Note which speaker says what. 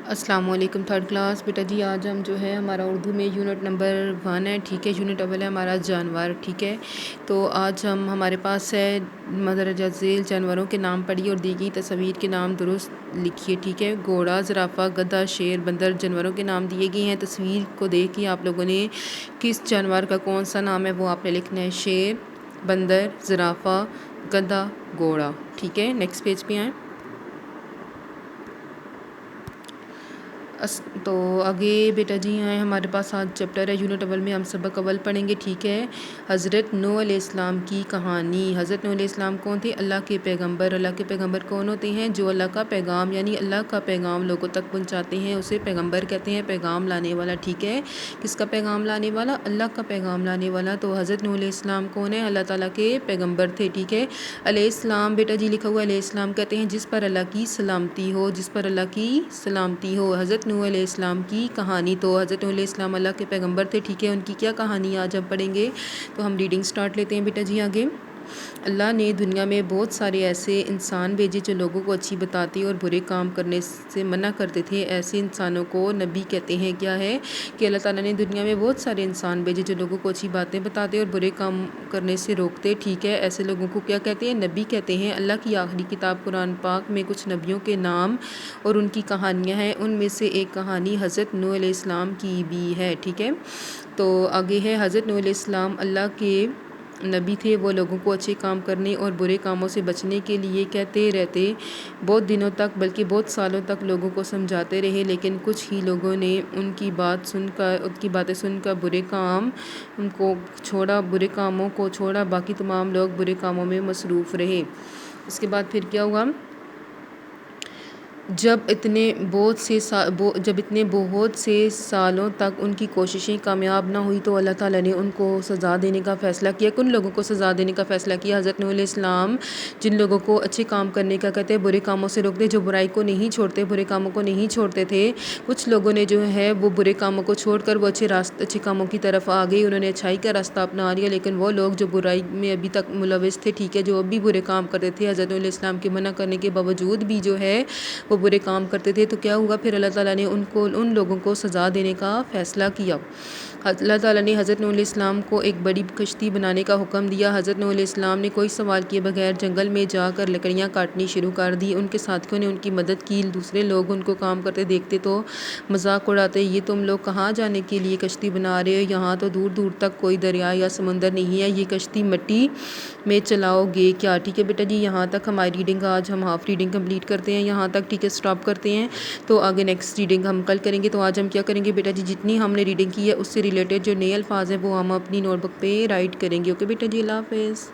Speaker 1: السلام علیکم third class بیٹا جی آج ہم جو ہے ہمارا اردو میں یونٹ نمبر 1 ہے، ٹھیک ہے۔ یونٹ اول ہے ہمارا جانور، ٹھیک ہے۔ تو آج ہمارے پاس ہے مندرجہ ذیل جانوروں کے نام پڑھیے اور دی گئی تصاویر کے نام درست لکھیے، ٹھیک ہے۔ گھوڑا، زرافہ، گدھا، شیر، بندر جانوروں کے نام دیے گئے ہیں۔ تصویر کو دیکھ کے آپ لوگوں نے کس جانور کا کون سا نام ہے وہ آپ نے لکھنا ہے۔ شیر، بندر، زرافہ، گدھا، گھوڑا، ٹھیک ہے۔ نیکسٹ پیج پہ آئیں۔ تو آگے بیٹا جی ہیں ہمارے پاس آج چیپٹر ہے یونٹ اول میں ہم سبق اول پڑھیں گے، ٹھیک ہے۔ حضرت نوح علیہ السلام کی کہانی۔ حضرت نوح علیہ السلام کون تھے؟ اللہ کے پیغمبر۔ اللہ کے پیغمبر کون ہوتے ہیں؟ جو اللہ کا پیغام یعنی اللہ کا پیغام لوگوں تک پہنچاتے ہیں، اسے پیغمبر کہتے ہیں، پیغام لانے والا، ٹھیک ہے۔ کس کا پیغام لانے والا؟ اللہ کا پیغام لانے والا۔ تو حضرت نوح علیہ السلام کون ہے؟ اللہ تعالیٰ کے پیغمبر تھے، ٹھیک ہے۔ علیہ السلام بیٹا جی لکھا ہوا علیہ السلام کہتے ہیں جس پر اللہ کی سلامتی ہو، جس پر اللہ کی سلامتی ہو۔ حضرت نوح علیہ السلام کی کہانی۔ تو حضرت نوح علیہ السلام اللہ کے پیغمبر تھے، ٹھیک ہے۔ ان کی کیا کہانی آج ہم پڑھیں گے؟ تو ہم ریڈنگ سٹارٹ لیتے ہیں بیٹا جی آگے۔ اللہ نے دنیا میں بہت سارے ایسے انسان بھیجے جو لوگوں کو اچھی بتاتے اور برے کام کرنے سے منع کرتے تھے۔ ایسے انسانوں کو نبی کہتے ہیں۔ کیا ہے کہ اللہ تعالیٰ نے دنیا میں بہت سارے انسان بھیجے جو لوگوں کو اچھی باتیں بتاتے اور برے کام کرنے سے روکتے، ٹھیک ہے۔ ایسے لوگوں کو کیا کہتے ہیں؟ نبی کہتے ہیں۔ اللہ کی آخری کتاب قرآن پاک میں کچھ نبیوں کے نام اور ان کی کہانیاں ہیں، ان میں سے ایک کہانی حضرت نوح علیہ السلام کی بھی ہے، ٹھیک ہے۔ تو آگے ہے حضرت نوح علیہ السلام اللہ کے نبی تھے۔ وہ لوگوں کو اچھے کام کرنے اور برے کاموں سے بچنے کے لیے کہتے رہتے، بہت دنوں تک بلکہ بہت سالوں تک لوگوں کو سمجھاتے رہے، لیکن کچھ ہی لوگوں نے ان کی باتیں سن کر برے کاموں کو چھوڑا، باقی تمام لوگ برے کاموں میں مصروف رہے۔ اس کے بعد پھر کیا ہوا؟ جب اتنے بہت سے سالوں تک ان کی کوششیں کامیاب نہ ہوئی تو اللہ تعالیٰ نے ان کو سزا دینے کا فیصلہ کیا۔ کن لوگوں کو سزا دینے کا فیصلہ کیا؟ حضرت نوح علیہ السلام جن لوگوں کو اچھے کام کرنے کا کہتے ہیں، برے کاموں سے روکتے، جو برائی کو نہیں چھوڑتے، برے کاموں کو نہیں چھوڑتے تھے۔ کچھ لوگوں نے جو ہے وہ برے کاموں کو چھوڑ کر وہ اچھے کاموں کی طرف آ گئے، انہوں نے اچھائی کا راستہ اپنا لیا، لیکن وہ لوگ جو برائی میں ابھی تک ملوث تھے، ٹھیک ہے، جو اب بھی برے کام کرتے تھے، حضرت نوح علیہ السلام کے منع کرنے کے باوجود بھی جو ہے وہ برے کام کرتے تھے، تو کیا ہوا پھر؟ اللہ تعالیٰ نے ان لوگوں کو سزا دینے کا فیصلہ کیا۔ اللہ تعالیٰ نے حضرت نوح علیہ السلام کو ایک بڑی کشتی بنانے کا حکم دیا۔ حضرت نوح علیہ السلام نے کوئی سوال کیے بغیر جنگل میں جا کر لکڑیاں کاٹنی شروع کر دی۔ ان کے ساتھیوں نے ان کی مدد کی۔ دوسرے لوگ ان کو کام کرتے دیکھتے تو مذاق اڑاتے، یہ تم لوگ کہاں جانے کے لیے کشتی بنا رہے ہو؟ یہاں تو دور دور تک کوئی دریا یا سمندر نہیں ہے، یہ کشتی مٹی میں چلاؤ گے کیا؟ ٹھیک ہے بیٹا جی، یہاں تک ہماری ریڈنگ آج ہم ہاف ریڈنگ کمپلیٹ کرتے ہیں، یہاں تک، ٹھیک ہے، سٹاپ کرتے ہیں۔ تو آگے نیکسٹ ریڈنگ ہم کل کریں گے۔ تو آج ہم کیا کریں گے بیٹا جی؟ جتنی ہم نے ریڈنگ کی ہے اس سے ریلیٹڈ جو نئے الفاظ ہیں وہ ہم اپنی نوٹ بک پہ رائٹ کریں گے۔ اوکے بیٹا جی، اللہ حافظ۔